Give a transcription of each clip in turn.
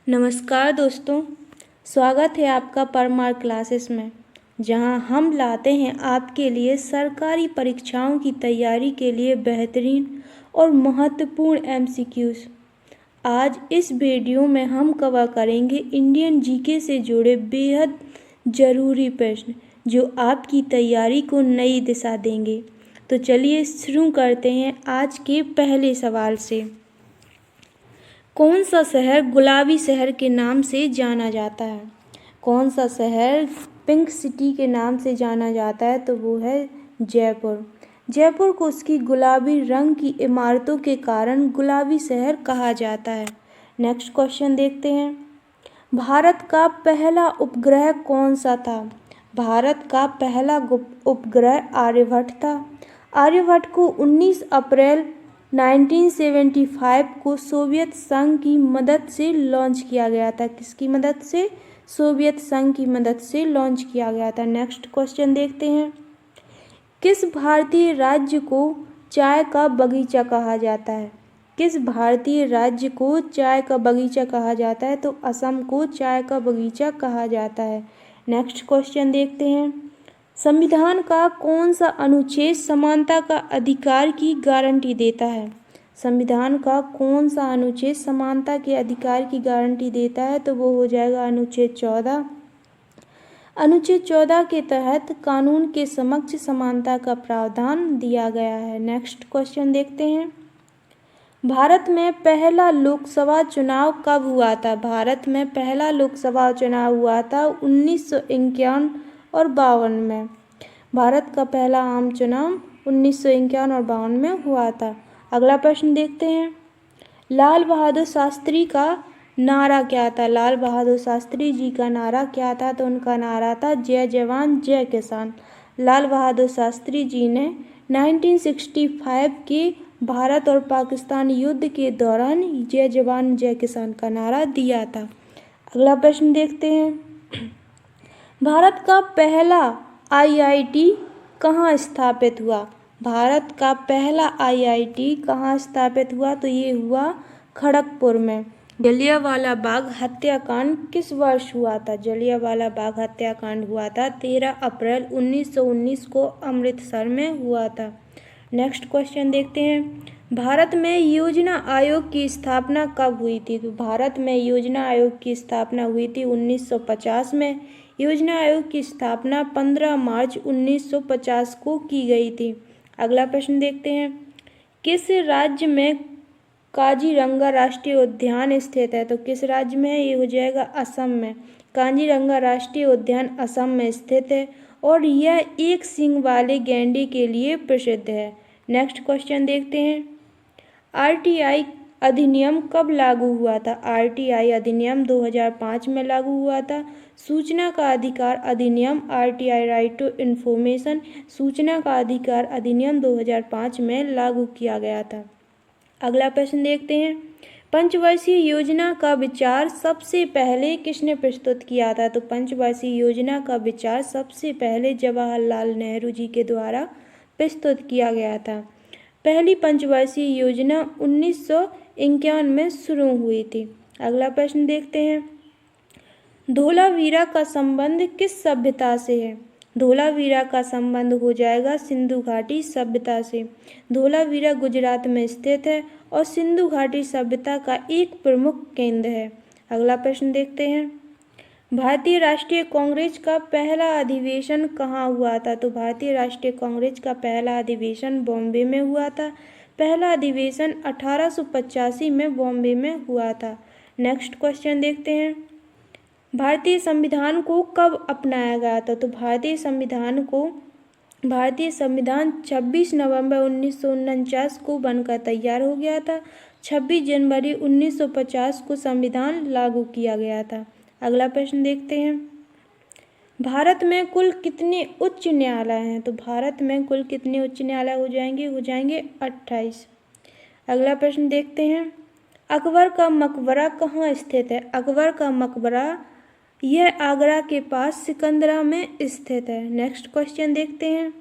नमस्कार दोस्तों, स्वागत है आपका परमार क्लासेस में, जहां हम लाते हैं आपके लिए सरकारी परीक्षाओं की तैयारी के लिए बेहतरीन और महत्वपूर्ण एमसीक्यूज। आज इस वीडियो में हम कवर करेंगे इंडियन जीके से जुड़े बेहद ज़रूरी प्रश्न जो आपकी तैयारी को नई दिशा देंगे। तो चलिए शुरू करते हैं आज के पहले सवाल से। कौन सा शहर गुलाबी शहर के नाम से जाना जाता है? कौन सा शहर पिंक सिटी के नाम से जाना जाता है? तो वो है जयपुर। जयपुर को उसकी गुलाबी रंग की इमारतों के कारण गुलाबी शहर कहा जाता है। नेक्स्ट क्वेश्चन देखते हैं। भारत का पहला उपग्रह कौन सा था? भारत का पहला उपग्रह आर्यभट्ट था। आर्यभट्ट को 19 अप्रैल 1975 को सोवियत संघ की मदद से लॉन्च किया गया था। किसकी मदद से? सोवियत संघ की मदद से लॉन्च किया गया था। नेक्स्ट क्वेश्चन देखते हैं। किस भारतीय राज्य को चाय का बगीचा कहा जाता है? किस भारतीय राज्य को चाय का बगीचा कहा जाता है? तो असम को चाय का बगीचा कहा जाता है। नेक्स्ट क्वेश्चन देखते हैं। संविधान का कौन सा अनुच्छेद समानता का अधिकार की गारंटी देता है? संविधान का कौन सा अनुच्छेद समानता के अधिकार की गारंटी देता है? तो वो हो जाएगा अनुच्छेद 14। अनुच्छेद 14 के तहत कानून के समक्ष समानता का प्रावधान दिया गया है। नेक्स्ट क्वेश्चन देखते हैं। भारत में पहला लोकसभा चुनाव कब हुआ था? भारत में पहला लोकसभा चुनाव हुआ था 1951 और 52 में। भारत का पहला आम चुनाव 1951 और 52 में हुआ था। अगला प्रश्न देखते हैं। लाल बहादुर शास्त्री का नारा क्या था? लाल बहादुर शास्त्री जी का नारा क्या था? तो उनका नारा था जय जवान जय किसान। लाल बहादुर शास्त्री जी ने 1965 के भारत और पाकिस्तान युद्ध के दौरान जय जवान जय किसान का नारा दिया था। अगला प्रश्न देखते हैं। भारत का पहला आईआईटी कहाँ स्थापित हुआ? भारत का पहला आईआईटी कहाँ स्थापित हुआ? तो ये हुआ खड़गपुर में। जलियांवाला बाग हत्याकांड किस वर्ष हुआ था? जलियांवाला बाग हत्याकांड हुआ था 13 अप्रैल 1919 को अमृतसर में हुआ था। नेक्स्ट क्वेश्चन देखते हैं। भारत में योजना आयोग की स्थापना कब हुई थी? तो भारत में योजना आयोग की स्थापना हुई थी 1950 में। योजना आयोग की स्थापना 15 मार्च 1950 को की गई थी। अगला प्रश्न देखते हैं। किस राज्य में काजीरंगा राष्ट्रीय उद्यान स्थित है? तो किस राज्य में है? ये हो जाएगा असम में। काजीरंगा राष्ट्रीय उद्यान असम में स्थित है और यह एक सींग वाले गैंडे के लिए प्रसिद्ध है। नेक्स्ट क्वेश्चन देखते हैं। आरटीआई अधिनियम कब लागू हुआ था? आरटीआई अधिनियम 2005 में लागू हुआ था। सूचना का अधिकार अधिनियम आरटीआई राइट टू इन्फॉर्मेशन सूचना का अधिकार अधिनियम 2005 में लागू किया गया था। अगला प्रश्न देखते हैं। पंचवर्षीय योजना का विचार सबसे पहले किसने प्रस्तुत किया था? तो पंचवर्षीय योजना का विचार सबसे पहले जवाहरलाल नेहरू जी के द्वारा प्रस्तुत किया गया था। पहली पंचवर्षीय योजना 1951 में शुरू हुई थी। अगला प्रश्न देखते हैं। धोलावीरा का संबंध किस सभ्यता से है? धोलावीरा का संबंध हो जाएगा सिंधु घाटी सभ्यता से। धोलावीरा गुजरात में स्थित है और सिंधु घाटी सभ्यता का एक प्रमुख केंद्र है। अगला प्रश्न देखते हैं। भारतीय राष्ट्रीय कांग्रेस का पहला अधिवेशन कहाँ हुआ था? तो भारतीय राष्ट्रीय कांग्रेस का पहला अधिवेशन बॉम्बे में हुआ था। पहला अधिवेशन 1885 में बॉम्बे में हुआ था। नेक्स्ट क्वेश्चन देखते हैं। भारतीय संविधान को कब अपनाया गया था? तो भारतीय संविधान 26 नवंबर 1949 को बनकर तैयार हो गया था। 26 जनवरी 1950 को संविधान लागू किया गया था। अगला प्रश्न देखते हैं। भारत में कुल कितने उच्च न्यायालय हैं? तो भारत में कुल कितने उच्च न्यायालय हो जाएंगे 28। अगला प्रश्न देखते हैं। अकबर का मकबरा कहाँ स्थित है? अकबर का मकबरा यह आगरा के पास सिकंदरा में स्थित है। नेक्स्ट क्वेश्चन देखते हैं।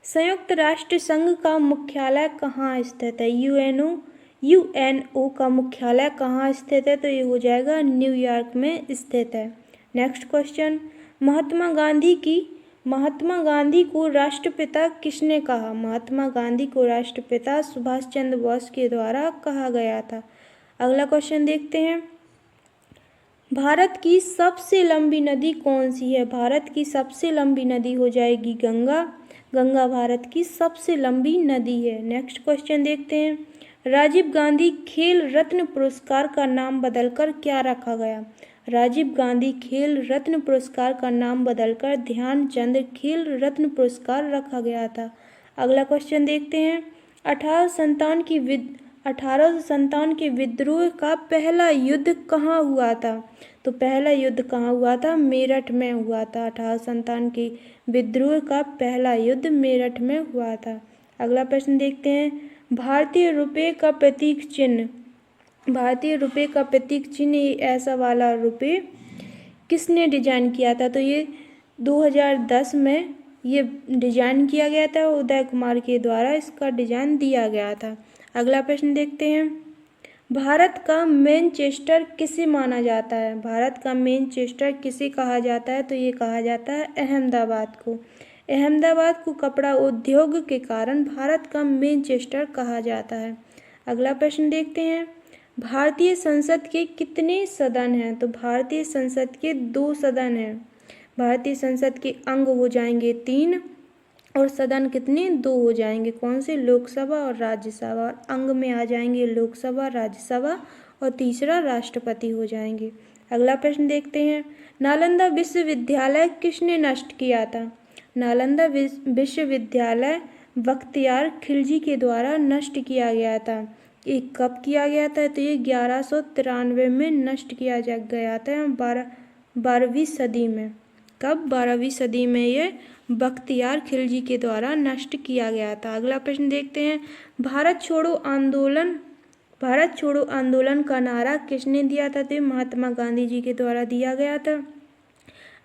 संयुक्त राष्ट्र संघ का मुख्यालय कहाँ स्थित है? यूएनओ का मुख्यालय कहाँ स्थित है? तो ये हो जाएगा न्यूयॉर्क में स्थित है। नेक्स्ट क्वेश्चन, महात्मा गांधी को राष्ट्रपिता किसने कहा? महात्मा गांधी को राष्ट्रपिता सुभाष चंद्र बोस के द्वारा कहा गया था। अगला क्वेश्चन देखते हैं, भारत की सबसे लंबी नदी कौन सी है? भारत की सबसे लंबी नदी हो जाएगी गंगा। गंगा भारत की सबसे लंबी नदी है। नेक्स्ट क्वेश्चन देखते हैं, राजीव गांधी खेल रत्न पुरस्कार का नाम बदलकर क्या रखा गया? राजीव गांधी खेल रत्न पुरस्कार का नाम बदलकर ध्यानचंद खेल रत्न पुरस्कार रखा गया था। अगला क्वेश्चन देखते हैं, 1857 के विद्रोह का पहला युद्ध कहाँ हुआ था? तो पहला युद्ध कहाँ हुआ था? मेरठ में हुआ था। 1857 के विद्रोह का पहला युद्ध मेरठ में हुआ था। अगला प्रश्न देखते हैं, भारतीय रुपये का प्रतीक चिन्ह ऐसा वाला रुपये किसने डिजाइन किया था? तो ये 2010 में ये डिजाइन किया गया था, उदय कुमार के द्वारा इसका डिजाइन दिया गया था। अगला प्रश्न देखते हैं, भारत का मैनचेस्टर किसे माना जाता है? भारत का मैनचेस्टर किसे कहा जाता है? तो ये कहा जाता है अहमदाबाद को। अहमदाबाद को कपड़ा उद्योग के कारण भारत का मैनचेस्टर कहा जाता है। अगला प्रश्न देखते हैं, भारतीय संसद के कितने सदन हैं? तो भारतीय संसद के 2 सदन हैं। भारतीय संसद के अंग हो जाएंगे 3 और सदन कितने? 2 हो जाएंगे। कौन से? लोकसभा और राज्यसभा। और अंग में आ जाएंगे लोकसभा, राज्यसभा और तीसरा राष्ट्रपति हो जाएंगे। अगला प्रश्न देखते हैं, नालंदा विश्वविद्यालय किसने नष्ट किया था? नालंदा विश्वविद्यालय बख्तियार खिलजी के द्वारा नष्ट किया गया था। ये कब किया गया था? तो ये 1193 में नष्ट किया गया था, 12वीं सदी में। कब? 12वीं सदी में ये बख्तियार खिलजी के द्वारा नष्ट किया गया था। अगला प्रश्न देखते हैं, भारत छोड़ो आंदोलन का नारा किसने दिया था? तो महात्मा गांधी जी के द्वारा दिया गया था।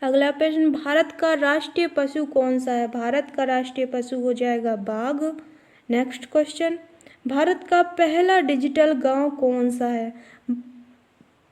अगला प्रश्न, भारत का राष्ट्रीय पशु कौन सा है? भारत का राष्ट्रीय पशु हो जाएगा बाघ। नेक्स्ट क्वेश्चन, भारत का पहला डिजिटल गांव कौन सा है?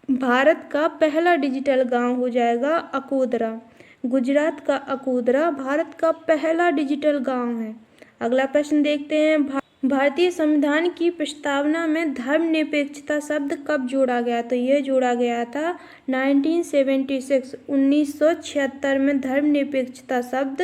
भारत का पहला डिजिटल गांव हो जाएगा अकोदरा। गुजरात का अकोदरा भारत का पहला डिजिटल गांव है। अगला प्रश्न देखते हैं, भारतीय संविधान की प्रस्तावना में धर्मनिरपेक्षता शब्द कब जोड़ा गया? तो यह जोड़ा गया था 1976 में धर्मनिरपेक्षता शब्द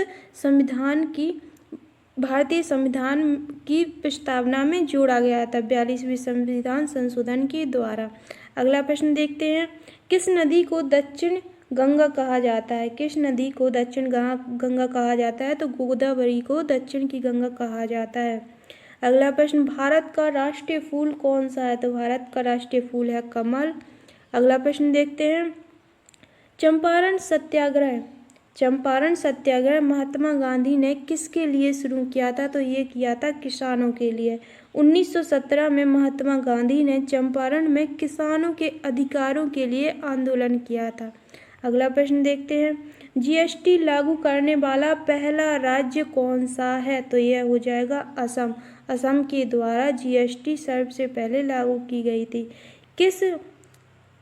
भारतीय संविधान की प्रस्तावना में जोड़ा गया था 42वें संविधान संशोधन के द्वारा। अगला प्रश्न देखते हैं, किस नदी को दक्षिण गंगा कहा जाता है? किस नदी को दक्षिण गंगा कहा जाता है? तो गोदावरी को दक्षिण की गंगा कहा जाता है। अगला प्रश्न, भारत का राष्ट्रीय फूल कौन सा है? तो भारत का राष्ट्रीय फूल है कमल। अगला प्रश्न देखते हैं, चंपारण सत्याग्रह महात्मा गांधी ने किसके लिए शुरू किया था? तो ये किया था किसानों के लिए। 1917 में महात्मा गांधी ने चंपारण में किसानों के अधिकारों के लिए आंदोलन किया था। अगला प्रश्न देखते हैं, जीएसटी लागू करने वाला पहला राज्य कौन सा है? तो यह हो जाएगा असम। असम के द्वारा जीएसटी सबसे पहले लागू की गई थी।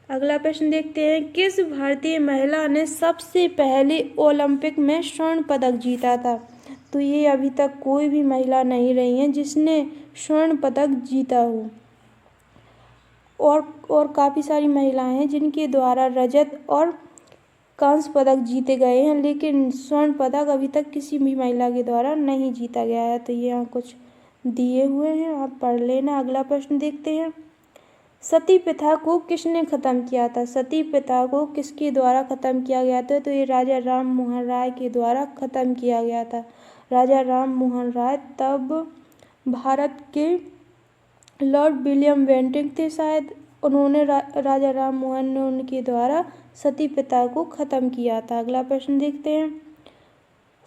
अगला प्रश्न देखते हैं, किस भारतीय महिला ने सबसे पहले ओलंपिक में स्वर्ण पदक जीता था? तो ये अभी तक कोई भी महिला नहीं रही है जिसने स्वर्ण पदक जीता हो। और काफ़ी सारी महिलाएं हैं जिनके द्वारा रजत और कांस्य पदक जीते गए हैं, लेकिन स्वर्ण पदक अभी तक किसी भी महिला के द्वारा नहीं जीता गया है। तो ये यहाँ कुछ दिए हुए हैं, आप पढ़ लेना। अगला प्रश्न देखते हैं, सती प्रथा को किसने खत्म किया था? सती प्रथा को किसके द्वारा खत्म किया गया था? तो ये राजा राम मोहन राय के द्वारा खत्म किया गया था। राजा राम मोहन राय तब भारत के लॉर्ड विलियम बेंटिंक थे शायद, उन्होंने राजा राम मोहन ने उनके द्वारा सती प्रथा को खत्म किया था। अगला प्रश्न देखते हैं,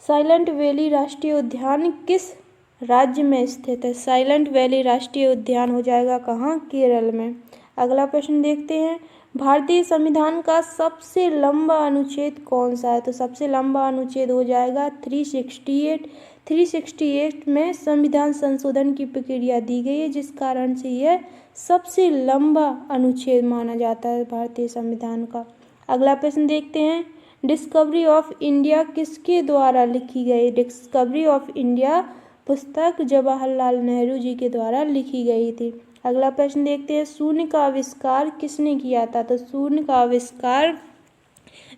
साइलेंट वैली राष्ट्रीय उद्यान किस राज्य में स्थित है? साइलेंट वैली राष्ट्रीय उद्यान हो जाएगा कहाँ? केरल में। अगला प्रश्न देखते हैं, भारतीय संविधान का सबसे लंबा अनुच्छेद कौन सा है? तो सबसे लंबा अनुच्छेद हो जाएगा 368। 368 में संविधान संशोधन की प्रक्रिया दी गई है, जिस कारण से यह सबसे लंबा अनुच्छेद माना जाता है भारतीय संविधान का। अगला प्रश्न देखते हैं, डिस्कवरी ऑफ इंडिया किसके द्वारा लिखी गई? डिस्कवरी ऑफ इंडिया पुस्तक जवाहरलाल नेहरू जी के द्वारा लिखी गई थी। अगला प्रश्न देखते हैं, शून्य का आविष्कार किसने किया था? तो शून्य का आविष्कार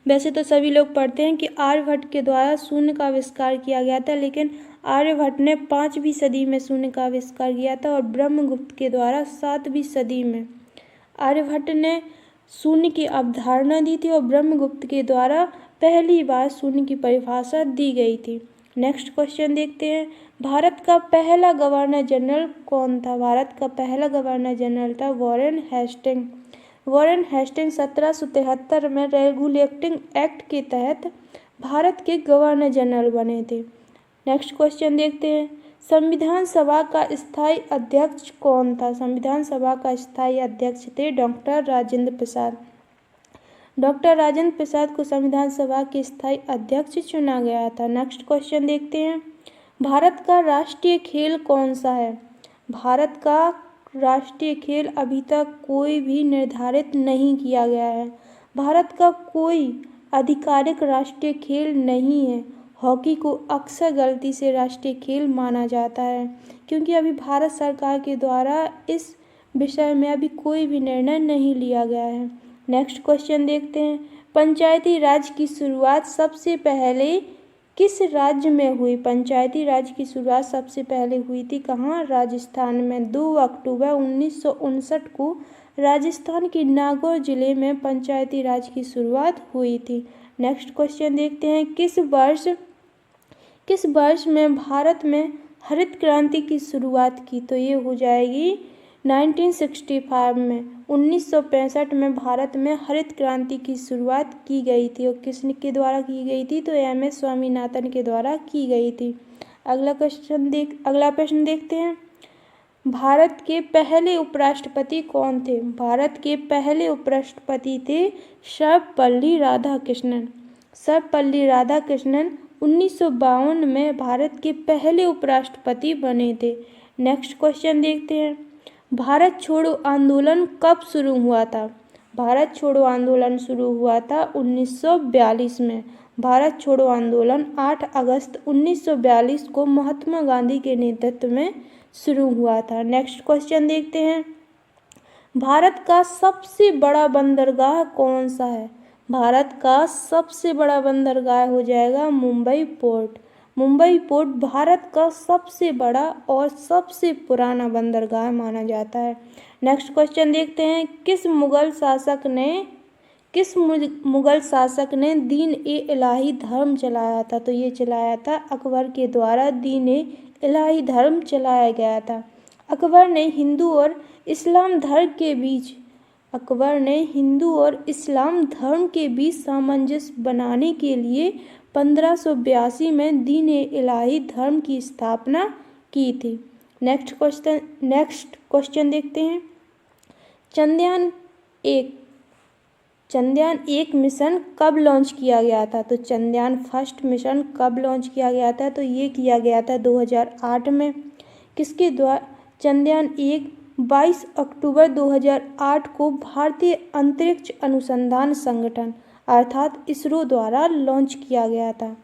वैसे तो सभी लोग पढ़ते हैं कि आर्यभट्ट के द्वारा शून्य का आविष्कार किया गया था, लेकिन आर्यभट्ट ने 5वीं सदी में शून्य का आविष्कार किया था और ब्रह्मगुप्त के द्वारा 7वीं सदी में। आर्यभट्ट ने शून्य की अवधारणा दी थी और ब्रह्मगुप्त के द्वारा पहली बार शून्य की परिभाषा दी गई थी। नेक्स्ट क्वेश्चन देखते हैं, भारत का पहला गवर्नर जनरल कौन था? भारत का पहला गवर्नर जनरल था वॉरेन हेस्टिंग। वॉरेन हेस्टिंग 1773 में रेगुलेटिंग एक्ट के तहत भारत के गवर्नर जनरल बने थे। नेक्स्ट क्वेश्चन देखते हैं, संविधान सभा का स्थायी अध्यक्ष कौन था? संविधान सभा का स्थायी अध्यक्ष थे डॉक्टर राजेंद्र प्रसाद। डॉक्टर राजेंद्र प्रसाद को संविधान सभा के स्थायी अध्यक्ष चुना गया था। नेक्स्ट क्वेश्चन देखते हैं, भारत का राष्ट्रीय खेल कौन सा है? भारत का राष्ट्रीय खेल अभी तक कोई भी निर्धारित नहीं किया गया है। भारत का कोई आधिकारिक राष्ट्रीय खेल नहीं है। हॉकी को अक्सर गलती से राष्ट्रीय खेल माना जाता है, क्योंकि अभी भारत सरकार के द्वारा इस विषय में अभी कोई भी निर्णय नहीं लिया गया है। नेक्स्ट क्वेश्चन देखते हैं, पंचायती राज की शुरुआत सबसे पहले किस राज्य में हुई? पंचायती राज की शुरुआत सबसे पहले हुई थी कहाँ? राजस्थान में। 2 अक्टूबर 1959 को राजस्थान के नागौर जिले में पंचायती राज की शुरुआत हुई थी। नेक्स्ट क्वेश्चन देखते हैं, किस वर्ष में भारत में हरित क्रांति की शुरुआत की? तो ये हो जाएगी 1965 में। 1965 में भारत में हरित क्रांति की शुरुआत की गई थी और किसके के द्वारा की गई थी? तो MS स्वामीनाथन के द्वारा की गई थी। अगला प्रश्न देखते हैं, भारत के पहले उपराष्ट्रपति कौन थे? भारत के पहले उपराष्ट्रपति थे सर्वपल्ली राधाकृष्णन। सर्वपल्ली राधाकृष्णन 1952 में भारत के पहले उपराष्ट्रपति बने थे। नेक्स्ट क्वेश्चन देखते हैं, भारत छोड़ो आंदोलन कब शुरू हुआ था? भारत छोड़ो आंदोलन शुरू हुआ था 1942 में। भारत छोड़ो आंदोलन 8 अगस्त 1942 को महात्मा गांधी के नेतृत्व में शुरू हुआ था। नेक्स्ट क्वेश्चन देखते हैं, भारत का सबसे बड़ा बंदरगाह कौन सा है? भारत का सबसे बड़ा बंदरगाह हो जाएगा मुंबई पोर्ट। मुंबई पोर्ट भारत का सबसे बड़ा और सबसे पुराना बंदरगाह माना जाता है। नेक्स्ट क्वेश्चन देखते हैं, किस मुगल शासक ने दीन-ए-इलाही धर्म चलाया था? तो ये चलाया था अकबर के द्वारा दीन-ए-इलाही धर्म चलाया गया था। अकबर ने हिंदू और इस्लाम धर्म के बीच सामंजस्य बनाने के लिए 1582 में दीन-ए-इलाही धर्म की स्थापना की थी। नेक्स्ट क्वेश्चन देखते हैं, चंद्रयान 1 मिशन कब लॉन्च किया गया था? तो चंद्रयान फर्स्ट मिशन कब लॉन्च किया गया था? तो ये किया गया था 2008 में। किसके द्वारा? चंद्रयान 1 22 अक्टूबर 2008 को भारतीय अंतरिक्ष अनुसंधान संगठन अर्थात इसरो द्वारा लॉन्च किया गया था।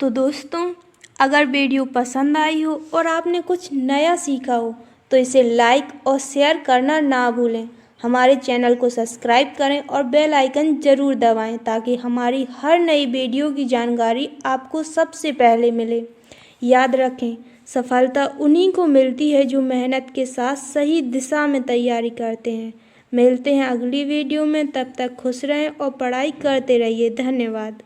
तो दोस्तों, अगर वीडियो पसंद आई हो और आपने कुछ नया सीखा हो तो इसे लाइक और शेयर करना ना भूलें। हमारे चैनल को सब्सक्राइब करें और बेल आइकन ज़रूर दबाएं ताकि हमारी हर नई वीडियो की जानकारी आपको सबसे पहले मिले। याद रखें, सफलता उन्हीं को मिलती है जो मेहनत के साथ सही दिशा में तैयारी करते हैं। मिलते हैं अगली वीडियो में, तब तक खुश रहें और पढ़ाई करते रहिए। धन्यवाद।